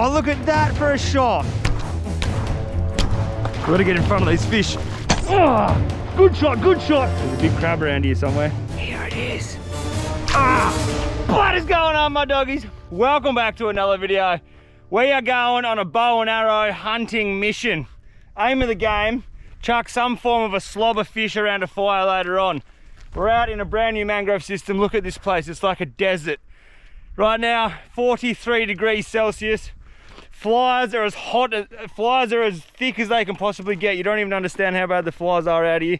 Oh, look at that for a shot. We've got to get in front of these fish. Oh, good shot, good shot. There's a big crab around here somewhere. Here it is. What is going on, my doggies? Welcome back to another video. We are going on a bow and arrow hunting mission. Aim of the game, chuck some form of a slobber fish around a fire later on. We're out in a brand new mangrove system. Look at this place, it's like a desert. Right now, 43 degrees Celsius. Flies are as hot, flies are as thick as they can possibly get. You don't even understand how bad the flies are out here.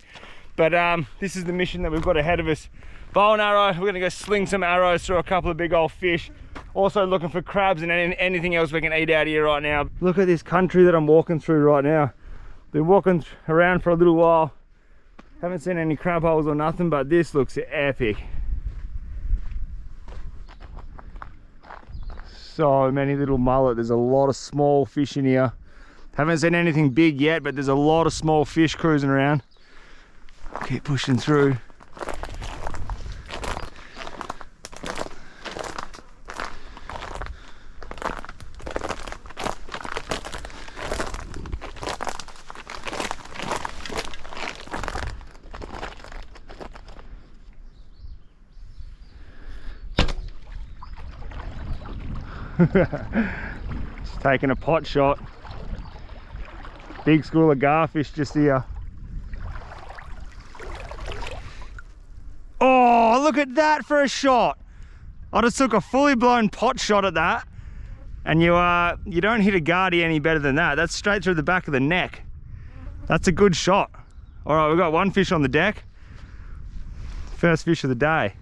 But this is the mission that we've got ahead of us. Bow and arrow, we're gonna go sling some arrows through a couple of big old fish. Also looking for crabs and anything else we can eat out here right now. Look at this country that I'm walking through right now. Been walking around for a little while. Haven't seen any crab holes or nothing, but this looks epic. So many little mullet. There's a lot of small fish in here. Haven't seen anything big yet, but there's a lot of small fish cruising around. Keep pushing through. Just taking a pot shot. Big school of garfish just here. Oh, look at that for a shot. I just took a fully blown pot shot at that, and you don't hit a guardie any better than that. That's straight through the back of the neck. That's a good shot. All right, we've got one fish on the deck. First fish of the day.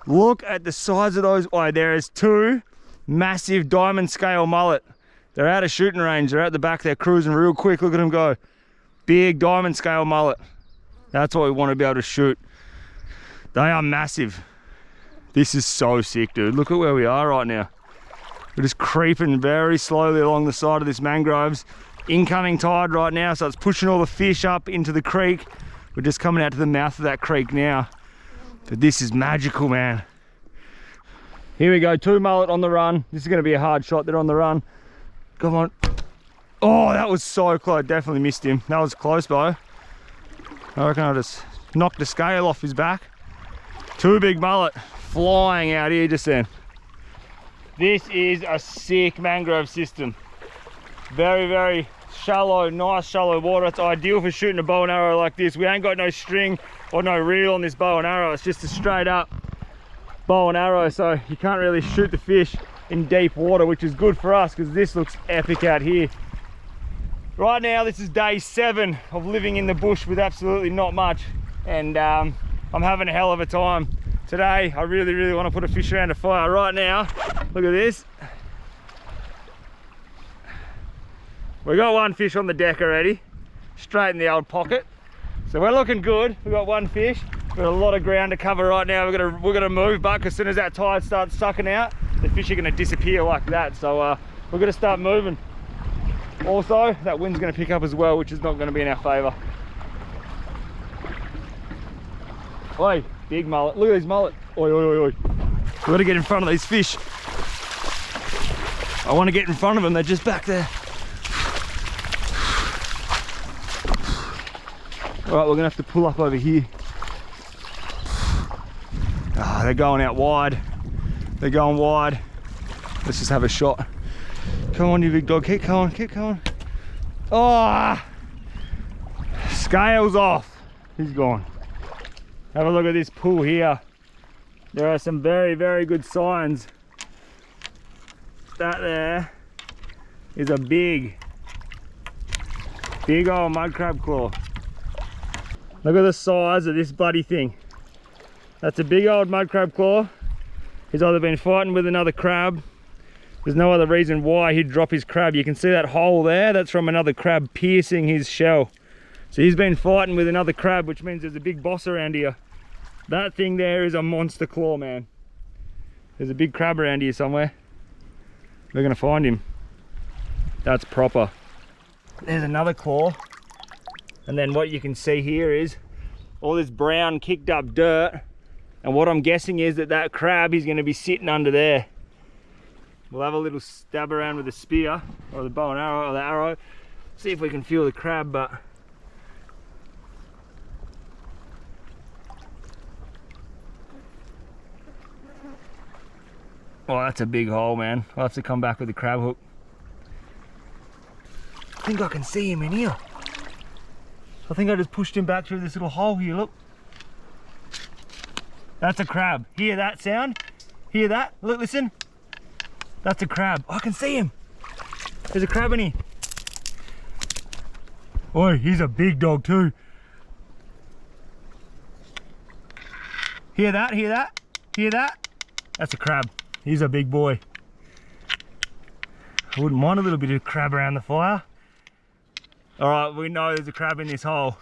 Look at the size of those. Oh, there is two massive diamond scale mullet. They're out of shooting range. They're at the back. They're cruising real quick. Look at them go. Big diamond scale mullet. That's what we want to be able to shoot. They are massive. This is so sick, dude. Look at where we are right now. We're just creeping very slowly along the side of this mangroves. Incoming tide right now, so it's pushing all the fish up into the creek. We're just coming out to the mouth of that creek now. But this is magical, man. Here we go, two mullet on the run. This is gonna be a hard shot. They're on the run. Come on. Oh, that was so close. Definitely missed him. That was close, bro. I reckon I just knocked the scale off his back. Two big mullet flying out here just then. This is a sick mangrove system. Very, very shallow, nice shallow water. It's ideal for shooting a bow and arrow like this. We ain't got no string or no reel on this bow and arrow. It's just a straight up bow and arrow, so you can't really shoot the fish in deep water, which is good for us because this looks epic out here. Right now, this is day 7 of living in the bush with absolutely not much, and I'm having a hell of a time. Today, I really, really want to put a fish around a fire. Right now, look at this. We got one fish on the deck already, straight in the old pocket. So we're looking good. We've got one fish. We've got a lot of ground to cover right now. We're gonna move back as soon as that tide starts sucking out. The fish are gonna disappear like that. So we're gonna start moving. Also, that wind's gonna pick up as well, which is not gonna be in our favor. Oi, big mullet. Look at these mullet. Oi, oi, oi, oi. We've got to get in front of these fish. I want to get in front of them. They're just back there. All right, we're gonna have to pull up over here. Ah, they're going out wide. They're going wide. Let's just have a shot. Come on, you big dog, keep going, keep going. Oh, scales off. He's gone. Have a look at this pool here. There are some very, very good signs. That there is a big old mud crab claw. Look at the size of this bloody thing. That's a big old mud crab claw. He's either been fighting with another crab. There's no other reason why he'd drop his crab. You can see that hole there, that's from another crab piercing his shell. So he's been fighting with another crab, which means there's a big boss around here. That thing there is a monster claw, man. There's a big crab around here somewhere. We're gonna find him. That's proper. There's another claw. And then what you can see here is all this brown kicked up dirt. And what I'm guessing is that crab is gonna be sitting under there. We'll have a little stab around with the spear or the bow and arrow or the arrow. See if we can feel the crab, but oh, that's a big hole, man. I'll have to come back with the crab hook. I think I can see him in here. I think I just pushed him back through this little hole here, look. That's a crab. Hear that sound? Hear that? Look, listen. That's a crab. I can see him. There's a crab in here. Oh, he's a big dog too. Hear that? Hear that? Hear that? That's a crab. He's a big boy. I wouldn't mind a little bit of crab around the fire. All right, we know there's a crab in this hole.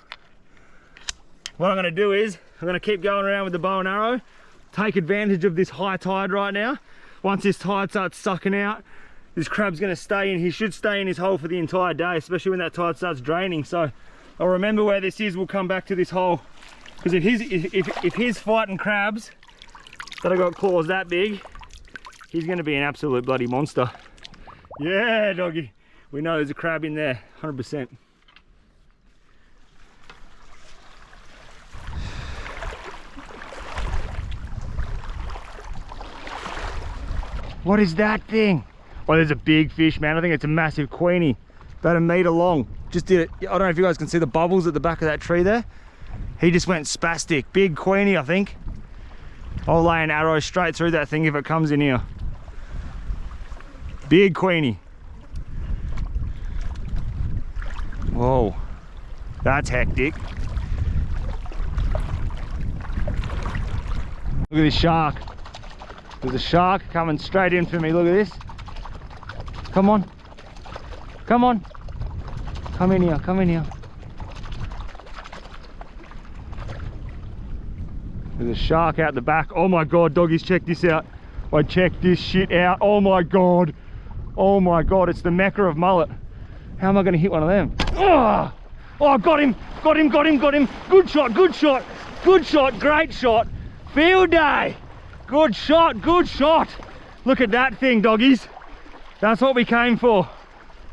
What I'm gonna do is, I'm gonna keep going around with the bow and arrow, take advantage of this high tide right now. Once this tide starts sucking out, this crab's gonna stay in. He should stay in his hole for the entire day, especially when that tide starts draining. So I'll remember where this is, we'll come back to this hole. Because if he's fighting crabs that have got claws that big, he's gonna be an absolute bloody monster. Yeah, doggy. We know there's a crab in there, 100%. What is that thing? Oh, there's a big fish, man. I think it's a massive queenie, about 1 meter long. Just did it. I don't know if you guys can see the bubbles at the back of that tree there. He just went spastic. Big queenie, I think. I'll lay an arrow straight through that thing if it comes in here. Big queenie. Whoa, that's hectic. Look at this shark. There's a shark coming straight in for me. Look at this. Come on. Come on. Come in here. Come in here. There's a shark out the back. Oh my God, doggies, check this out. I checked this shit out. Oh my God. Oh my God, it's the mecca of mullet. How am I going to hit one of them? Oh, oh, got him. Got him, got him, got him. Good shot, good shot. Good shot, great shot. Field day. Good shot, good shot. Look at that thing, doggies. That's what we came for.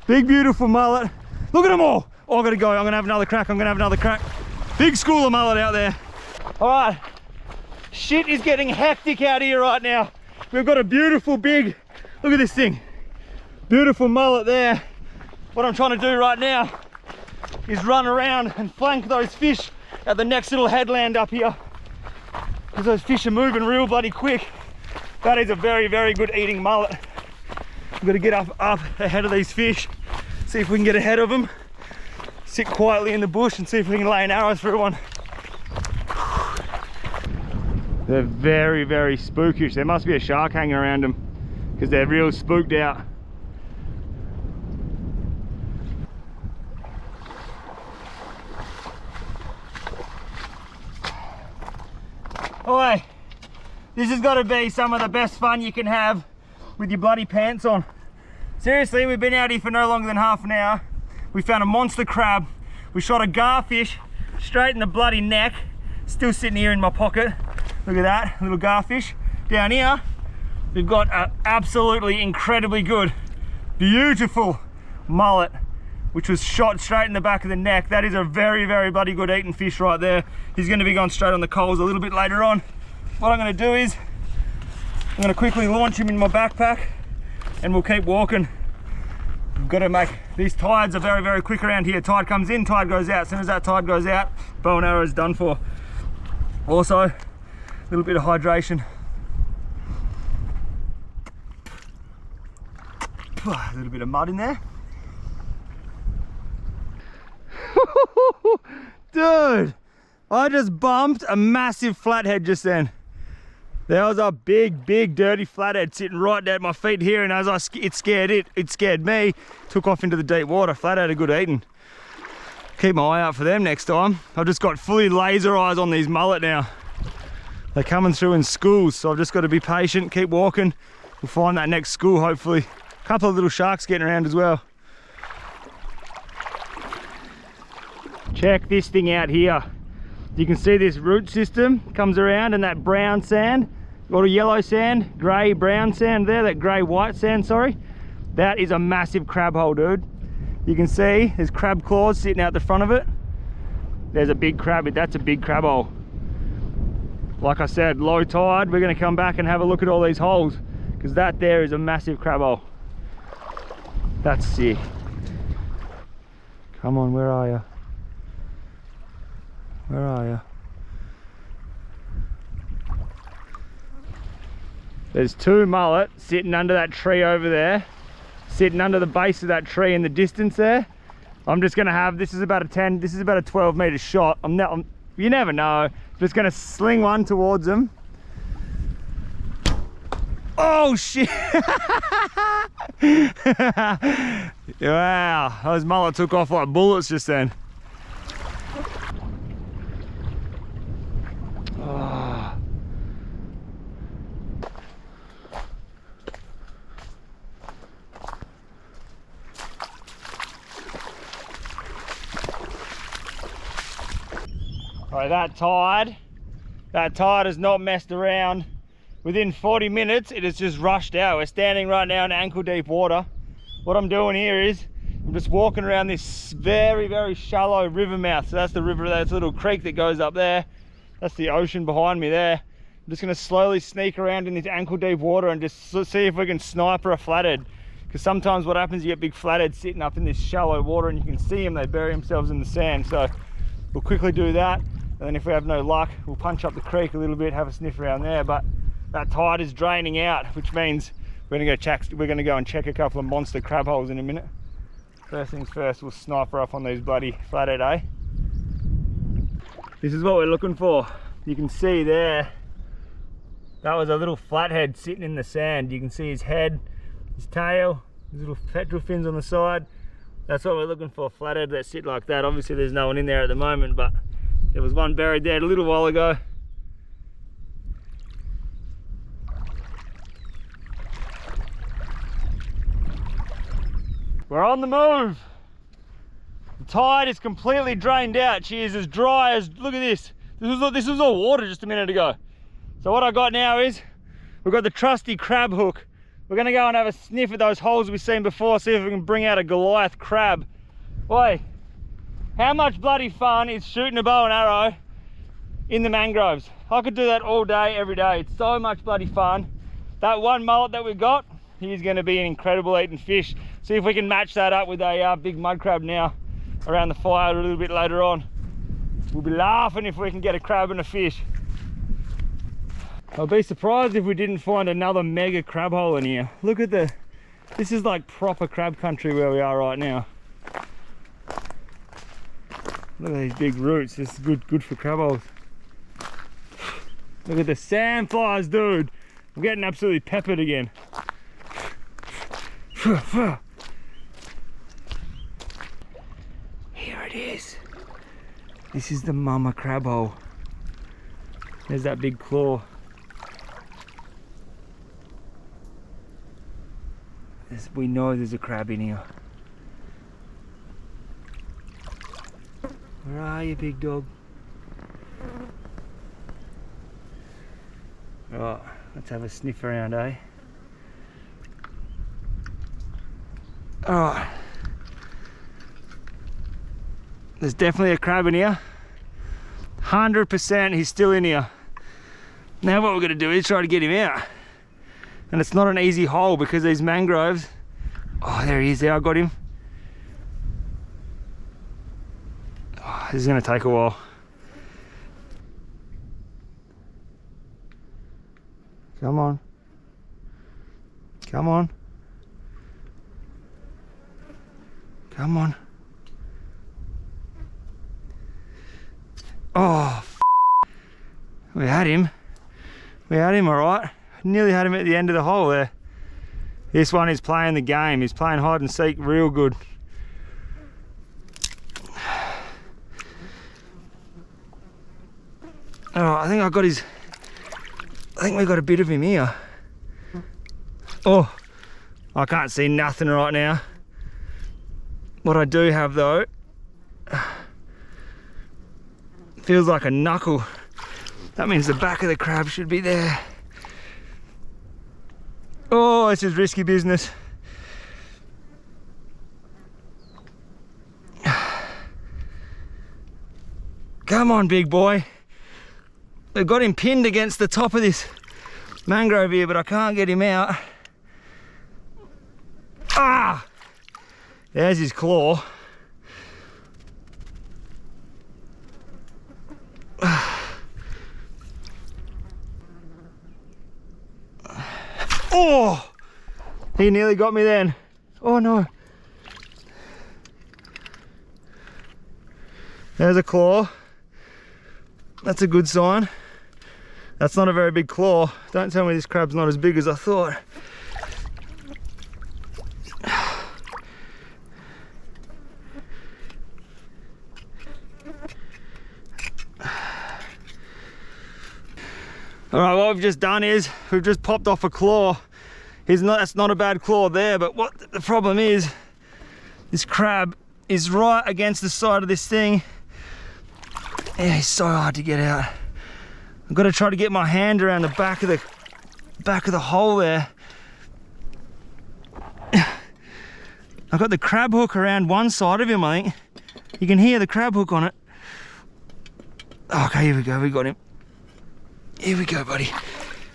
Big, beautiful mullet. Look at them all. Oh, I've got to go. I'm going to have another crack. I'm going to have another crack. Big school of mullet out there. All right. Shit is getting hectic out here right now. We've got a beautiful big, look at this thing. Beautiful mullet there. What I'm trying to do right now is run around and flank those fish at the next little headland up here. Because those fish are moving real bloody quick. That is a very, very good eating mullet. We've got to get up ahead of these fish, see if we can get ahead of them, sit quietly in the bush and see if we can lay an arrow through one. They're very, very spookish. There must be a shark hanging around them because they're real spooked out. Oi, this has got to be some of the best fun you can have with your bloody pants on. Seriously, we've been out here for no longer than half an hour. We found a monster crab. We shot a garfish straight in the bloody neck. Still sitting here in my pocket. Look at that, little garfish. Down here, we've got an absolutely incredibly good, beautiful mullet, which was shot straight in the back of the neck. That is a very, very bloody good eating fish right there. He's gonna be going straight on the coals a little bit later on. What I'm gonna do is, I'm gonna quickly launch him in my backpack and we'll keep walking. We've got to make, these tides are very, very quick around here. Tide comes in, tide goes out. As soon as that tide goes out, bow and arrow is done for. Also, a little bit of hydration. A little bit of mud in there. Dude, I just bumped a massive flathead just then. There was a big, big, dirty flathead sitting right down at my feet here, and as it scared me, took off into the deep water. Flathead are good eating. Keep my eye out for them next time. I've just got fully laser eyes on these mullet now. They're coming through in schools, so I've just got to be patient, keep walking. We'll find that next school, hopefully. A couple of little sharks getting around as well. Check this thing out here. You can see this root system comes around and that brown sand Got a yellow sand, grey brown sand there, that grey white sand, sorry. That is a massive crab hole, dude. You can see there's crab claws sitting out the front of it. There's a big crab, that's a big crab hole. Like I said, low tide, we're gonna come back and have a look at all these holes, because that there is a massive crab hole. That's sick. Come on, where are you? Where are you? There's two mullet sitting under that tree over there, sitting under the base of that tree in the distance there. I'm just gonna have, this is about a 12 meter shot. You never know. Just gonna sling one towards them. Oh shit! Wow, those mullet took off like bullets just then. Oh. Right, that tide has not messed around. Within 40 minutes, it has just rushed out. We're standing right now in ankle deep water. What I'm doing here is, I'm just walking around this very, very shallow river mouth. So that's the river, that's a little creek that goes up there. That's the ocean behind me there. I'm just gonna slowly sneak around in this ankle deep water and just see if we can sniper a flathead. Because sometimes what happens, you get big flatheads sitting up in this shallow water and you can see them, they bury themselves in the sand. So we'll quickly do that. And then if we have no luck, we'll punch up the creek a little bit, have a sniff around there. But that tide is draining out, which means we're gonna go and check a couple of monster crab holes in a minute. First things first, we'll sniper up on these bloody flathead, eh? This is what we're looking for. You can see there, that was a little flathead sitting in the sand. You can see his head, his tail, his little petrol fins on the side. That's what we're looking for, flathead that sit like that. Obviously there's no one in there at the moment, but there was one buried there a little while ago. We're on the move. The tide is completely drained out. She is as dry as, look at this. This was all water just a minute ago. So what I got now is, we've got the trusty crab hook. We're gonna go and have a sniff at those holes we've seen before, see if we can bring out a Goliath crab. Boy, how much bloody fun is shooting a bow and arrow in the mangroves? I could do that all day, every day. It's so much bloody fun. That one mullet that we got, he's gonna be an incredible eating fish. See if we can match that up with a big mud crab now around the fire a little bit later on. We'll be laughing if we can get a crab and a fish. I'll be surprised if we didn't find another mega crab hole in here. Look at this is like proper crab country where we are right now. Look at these big roots, this is good for crab holes. Look at the sandflies, dude. I'm getting absolutely peppered again. Here it is. This is the mama crab hole. There's that big claw. We know there's a crab in here. Where are you, big dog? Right, let's have a sniff around, eh? Alright. There's definitely a crab in here. 100% he's still in here. Now what we're going to do is try to get him out. And it's not an easy hole because these mangroves... Oh, there he is there, I got him. Oh, this is going to take a while. Come on. Come on. Come on. Oh, we had him. We had him all right. Nearly had him at the end of the hole there. This one is playing the game. He's playing hide and seek real good. Oh, I think I got his... I think we got a bit of him here. Oh, I can't see nothing right now. What I do have though, feels like a knuckle. That means the back of the crab should be there. Oh, this is risky business. Come on, big boy. They've got him pinned against the top of this mangrove here, but I can't get him out. Ah! There's his claw. Oh! He nearly got me then. Oh no. There's a claw. That's a good sign. That's not a very big claw. Don't tell me this crab's not as big as I thought. All right, what we've just done is we've just popped off a claw. That's not a bad claw there, but what the problem is, this crab is right against the side of this thing. Yeah, it's so hard to get out. I've got to try to get my hand around the back of the hole there. I've got the crab hook around one side of him, I think. You can hear the crab hook on it. Okay, here we go, we got him. Here we go, buddy.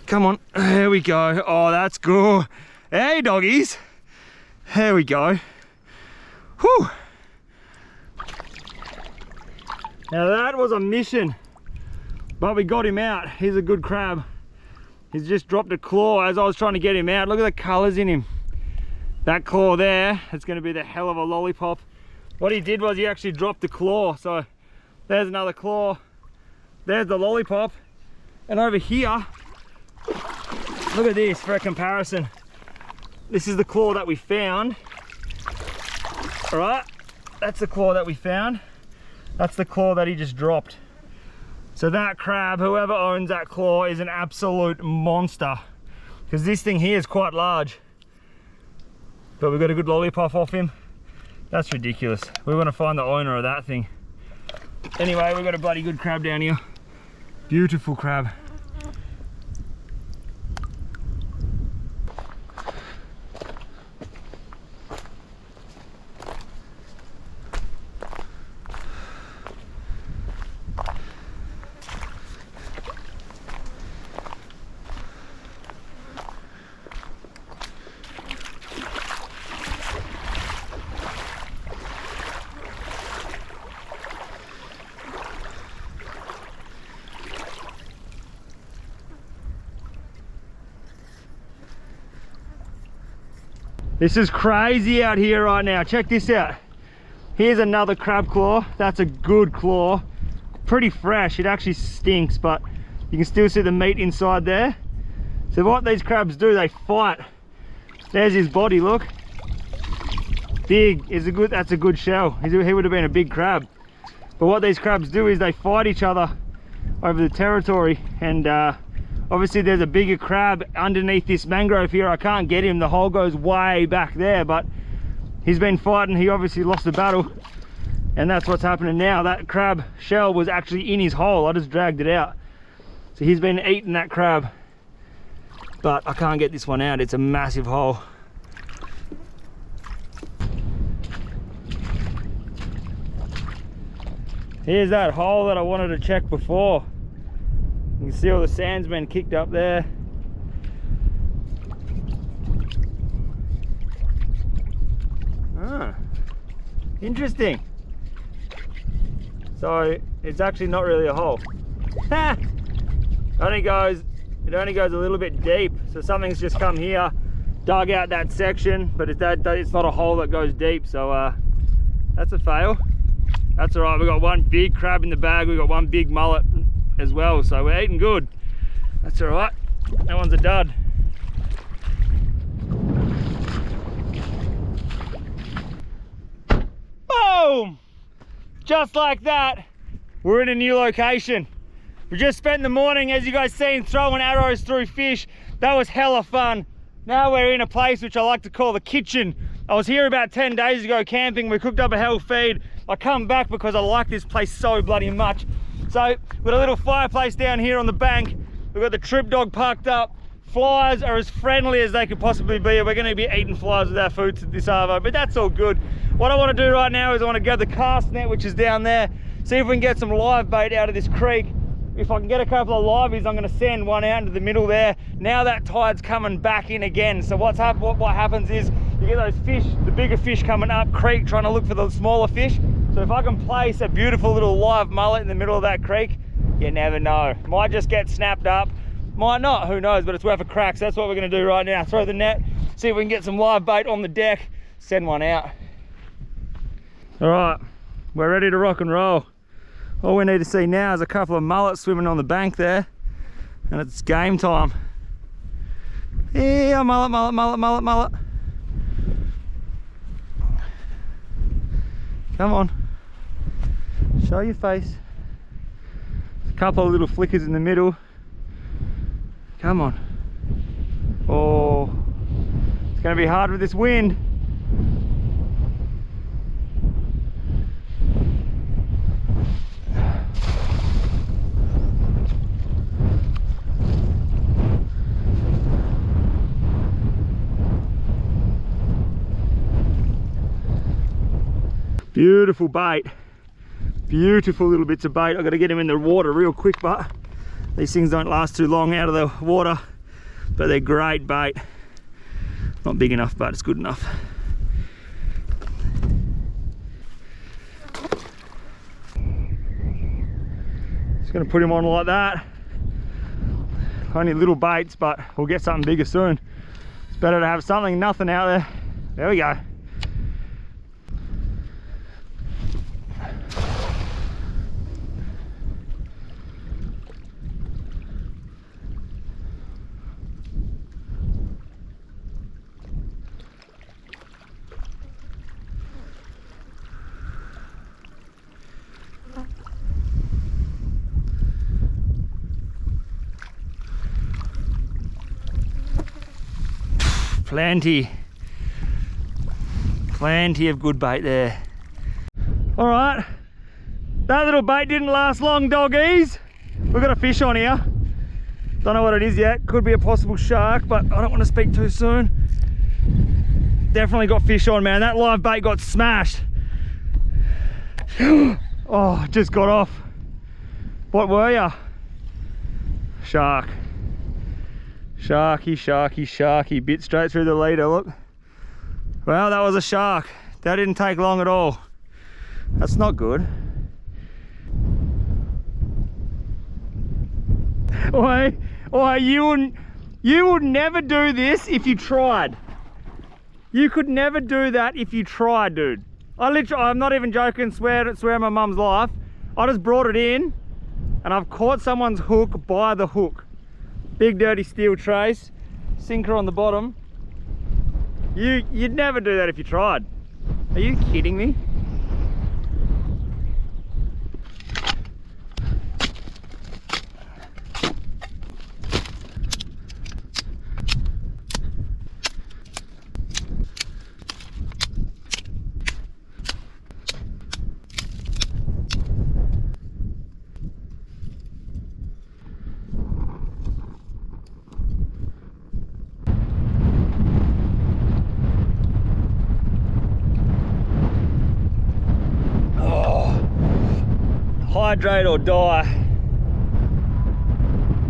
Come on, there we go. Oh, that's good. Hey, doggies. There we go. Whew. Now that was a mission, but we got him out. He's a good crab. He's just dropped a claw as I was trying to get him out. Look at the colors in him. That claw there, it's gonna be the hell of a lollipop. What he did was he actually dropped the claw. So there's another claw. There's the lollipop. And over here, look at this for a comparison. This is the claw that we found. All right, that's the claw that we found. That's the claw that he just dropped. So that crab, whoever owns that claw, is an absolute monster. Because this thing here is quite large. But we got a good lollipop off him. That's ridiculous. We want to find the owner of that thing. Anyway, we've got a bloody good crab down here. Beautiful crab. This is crazy out here right now. Check this out. Here's another crab claw. That's a good claw. Pretty fresh. It actually stinks, but you can still see the meat inside there. So what these crabs do, they fight. There's his body, look. Big. That's a good shell. He would have been a big crab. But what these crabs do is they fight each other over the territory, and obviously there's a bigger crab underneath this mangrove here. I can't get him, the hole goes way back there, but he's been fighting. He obviously lost the battle, and that's what's happening now. That crab shell was actually in his hole. I just dragged it out. So he's been eating that crab, but I can't get this one out. It's a massive hole. Here's that hole that I wanted to check before. You can see all the sand's been kicked up there. Ah, interesting. So it's actually not really a hole. it only goes a little bit deep. So something's just come here, dug out that section, but it's not a hole that goes deep. So that's a fail. That's all right. We got one big crab in the bag. We got one big mullet as well, so we're eating good. That's all right. That one's a dud. Boom! Just like that, we're in a new location. We just spent the morning, as you guys seen, throwing arrows through fish. That was hella fun. Now we're in a place which I like to call the kitchen. I was here about 10 days ago camping. We cooked up a hell feed. I come back because I like this place so bloody much. So we've got a little fireplace down here on the bank. We've got the trip dog parked up, flies are as friendly as they could possibly be. We're going to be eating flies with our food this arvo, but that's all good. What I want to do right now is I want to grab the cast net, which is down there, see if we can get some live bait out of this creek. If I can get a couple of liveys, I'm going to send one out into the middle there. Now that tide's coming back in again, so what happens is you get those fish, the bigger fish coming up creek trying to look for the smaller fish. So if I can place a beautiful little live mullet in the middle of that creek, you never know. Might just get snapped up, might not, who knows, but it's worth a crack. So that's what we're going to do right now. Throw the net, see if we can get some live bait on the deck, send one out. All right, we're ready to rock and roll. All we need to see now is a couple of mullets swimming on the bank there, and it's game time. Yeah, mullet, mullet, mullet, mullet, mullet. Come on, show your face. A couple of little flickers in the middle. Come on. Oh, it's going to be hard with this wind. Beautiful bait, beautiful little bits of bait. I've got to get him in the water real quick, but these things don't last too long out of the water, but they're great bait. Not big enough, but it's good enough. Just going to put him on like that. Only little baits, but we'll get something bigger soon. It's better to have something, nothing out there. There we go. Plenty of good bait there. All right, that little bait didn't last long, doggies. We've got a fish on here. Don't know what it is yet. Could be a possible shark, but I don't want to speak too soon. Definitely got fish on, man. That live bait got smashed. Oh, just got off. What were ya? Shark. Sharky, sharky, sharky. Bit straight through the leader, look. Well, that was a shark. That didn't take long at all. That's not good. Oi, you would never do this if you tried. You could never do that if you tried, dude. I'm not even joking, swear on my mum's life. I just brought it in and I've caught someone's hook by the hook. Big dirty steel trace, sinker on the bottom. You'd never do that if you tried. Are you kidding me? Hydrate or die.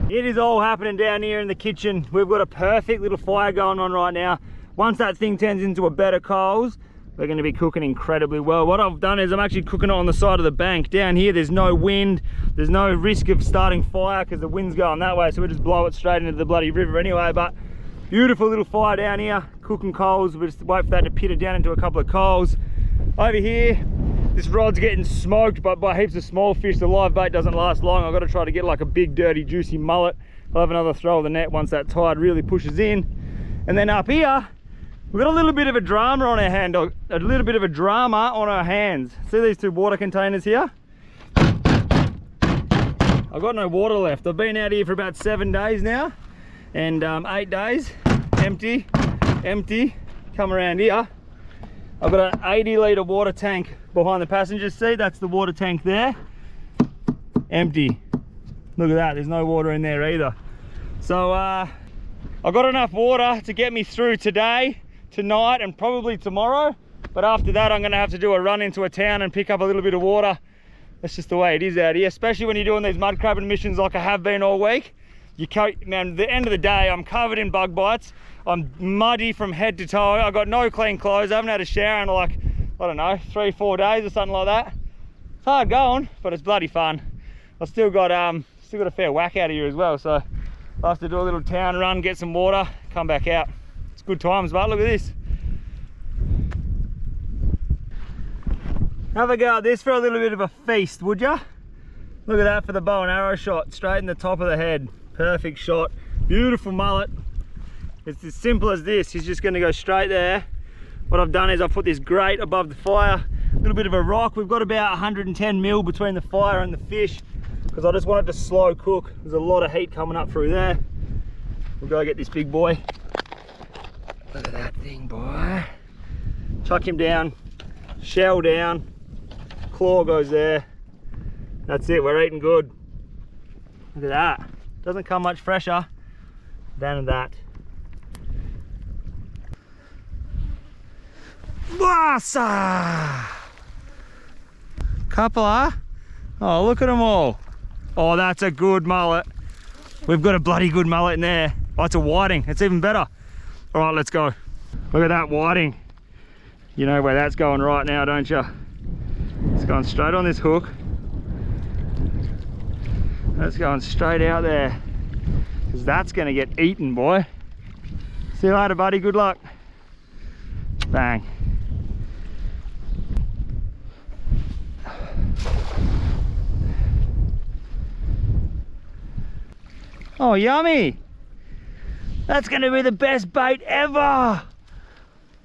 It is all happening down here in the kitchen. We've got a perfect little fire going on right now. Once that thing turns into a bed of coals, we're going to be cooking incredibly well. What I've done is I'm actually cooking it on the side of the bank. Down here there's no wind, there's no risk of starting fire because the wind's going that way, so we just blow it straight into the bloody river anyway. But beautiful little fire down here, cooking coals. We just wait for that to pitter down into a couple of coals. Over here, this rod's getting smoked by heaps of small fish. The live bait doesn't last long. I've got to try to get like a big dirty juicy mullet. I'll have another throw of the net once that tide really pushes in. And then up here, we've got a little bit of a drama on our hand, a little bit of a drama on our hands. See these two water containers here? I've got no water left. I've been out here for about 7 days now, and 8 days, empty. Come around here. I've got an 80 litre water tank behind the passenger seat. That's the water tank there. Empty. Look at that, there's no water in there either. So I've got enough water to get me through today, tonight, and probably tomorrow. But after that, I'm gonna have to do a run into a town and pick up a little bit of water. That's just the way it is out here, especially when you're doing these mud crabbing missions like I have been all week. Man, at the end of the day, I'm covered in bug bites. I'm muddy from head to toe. I've got no clean clothes. I haven't had a shower in like, I don't know, 3-4 days or something like that. It's hard going, but it's bloody fun. I've still got a fair whack out of here as well, so I'll have to do a little town run, get some water, come back out. It's good times, but look at this. Have a go at this for a little bit of a feast, would ya? Look at that for the bow and arrow shot, straight in the top of the head. Perfect shot, beautiful mullet. It's as simple as this. He's just gonna go straight there. What I've done is I've put this grate above the fire, a little bit of a rock. We've got about 110 mil between the fire and the fish, because I just want it to slow cook. There's a lot of heat coming up through there. We'll go get this big boy. Look at that thing, boy. Chuck him down, shell down, claw goes there. That's it, we're eating good. Look at that. Doesn't come much fresher than that. Wassa! Couple. Oh, look at them all. Oh, that's a good mullet. We've got a bloody good mullet in there. Oh, it's a whiting. It's even better. All right, let's go. Look at that whiting. You know where that's going right now, don't you? It's going straight on this hook. That's going straight out there, because that's going to get eaten, boy. See you later, buddy. Good luck. Bang. Oh, yummy. That's going to be the best bait ever.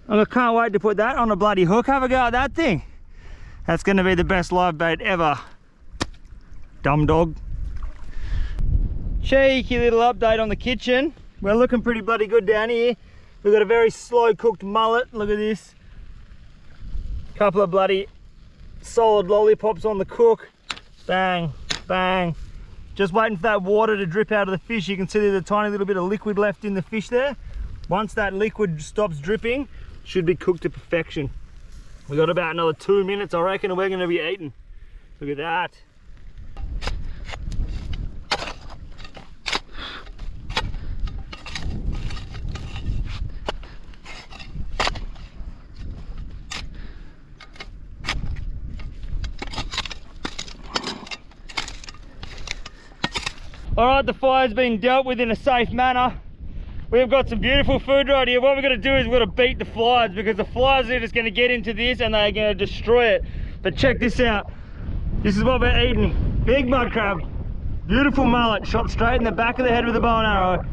I can't wait to put that on a bloody hook. Have a go at that thing. That's going to be the best live bait ever. Dumb dog. Cheeky little update on the kitchen. We're looking pretty bloody good down here. We've got a very slow cooked mullet. Look at this. Couple of bloody solid lollipops on the cook. Bang, bang. Just waiting for that water to drip out of the fish. You can see there's a tiny little bit of liquid left in the fish there. Once that liquid stops dripping, should be cooked to perfection. We've got about another 2 minutes, I reckon, and we're going to be eating. Look at that. All right, the fire's been dealt with in a safe manner. We've got some beautiful food right here. What we're gonna do is we're gonna beat the flies, because the flies are just gonna get into this and they're gonna destroy it. But check this out. This is what we're eating. Big mud crab, beautiful mullet, shot straight in the back of the head with a bow and arrow.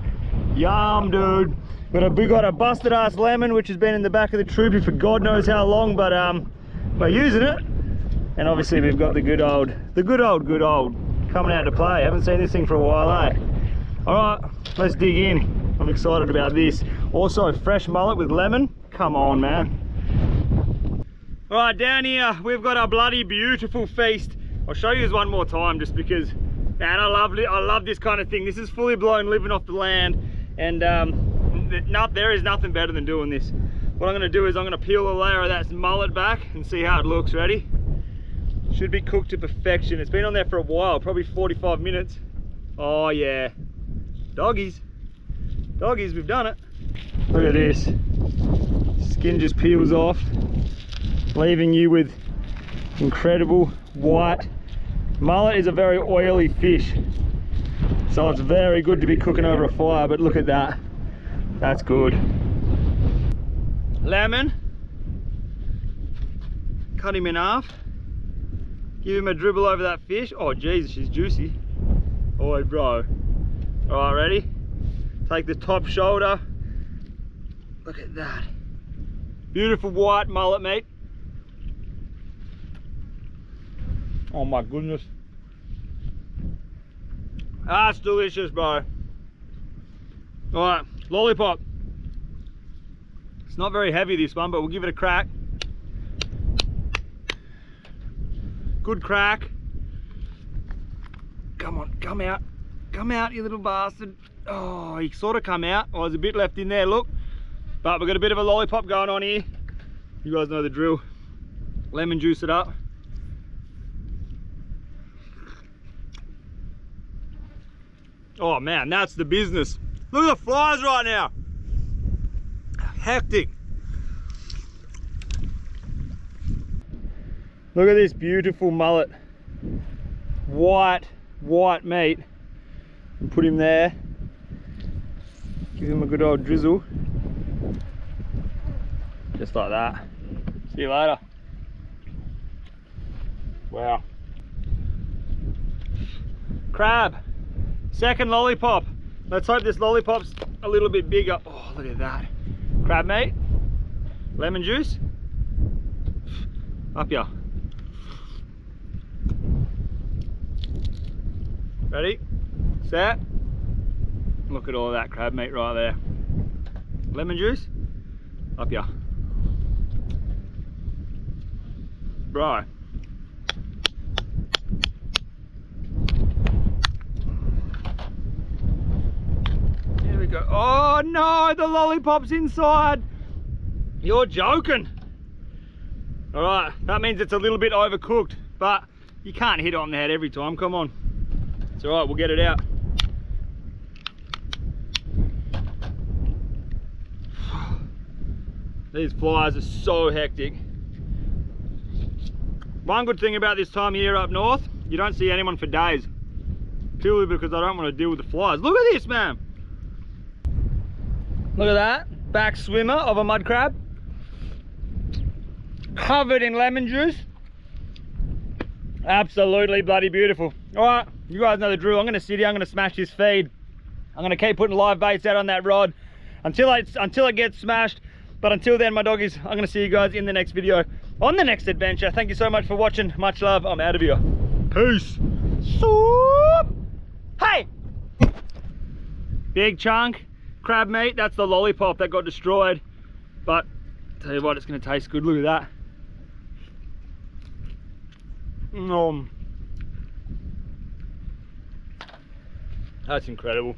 Yum, dude. We got a busted ass lemon, which has been in the back of the troopy for God knows how long, but we're using it. And obviously we've got the good old coming out to play. Haven't seen this thing for a while, eh? All right, let's dig in. I'm excited about this. Also, fresh mullet with lemon. Come on, man. All right, down here, we've got our bloody beautiful feast. I'll show you this one more time, just because, man, I love this kind of thing. This is fully blown, living off the land, and there is nothing better than doing this. What I'm gonna do is I'm gonna peel a layer of that mullet back and see how it looks. Ready? Should be cooked to perfection. It's been on there for a while, probably 45 minutes. Oh yeah, doggies, we've done it. Look at this, skin just peels off, leaving you with incredible white. Mullet is a very oily fish, so it's very good to be cooking over a fire, but look at that, that's good. Lemon, cut him in half. Give him a dribble over that fish. Oh Jesus, she's juicy. Oh bro. Alright, ready? Take the top shoulder. Look at that. Beautiful white mullet, mate. Oh my goodness. That's delicious, bro. Alright, lollipop. It's not very heavy, this one, but we'll give it a crack. Good crack. Come on, come out, you little bastard. Oh, he sort of come out. Oh, there's a bit left in there, look. But we've got a bit of a lollipop going on here. You guys know the drill. Lemon juice it up. Oh man, that's the business. Look at the flies right now. Hectic. Look at this beautiful mullet. White meat. And put him there. Give him a good old drizzle. Just like that. See you later. Wow. Crab. Second lollipop. Let's hope this lollipop's a little bit bigger. Oh, look at that. Crab meat. Lemon juice. Up ya. Ready? Set. Look at all that crab meat right there. Lemon juice. Up ya. Bro. Here we go. Oh no, the lollipop's inside. You're joking. All right, that means it's a little bit overcooked, but you can't hit it on the head every time. Come on. It's all right, we'll get it out. These flies are so hectic. One good thing about this time of year up north, you don't see anyone for days. Purely because I don't want to deal with the flies. Look at this, man. Look at that. Back swimmer of a mud crab. Covered in lemon juice. Absolutely bloody beautiful. All right, you guys know the drill. I'm going to sit here, I'm going to smash this feed. I'm going to keep putting live baits out on that rod until it gets smashed. But until then, my doggies, I'm going to see you guys in the next video on the next adventure. Thank you so much for watching. Much love. I'm out of here. Peace. Swoop. Hey! Big chunk. Crab meat. That's the lollipop that got destroyed. But tell you what, it's going to taste good. Look at that. That's incredible.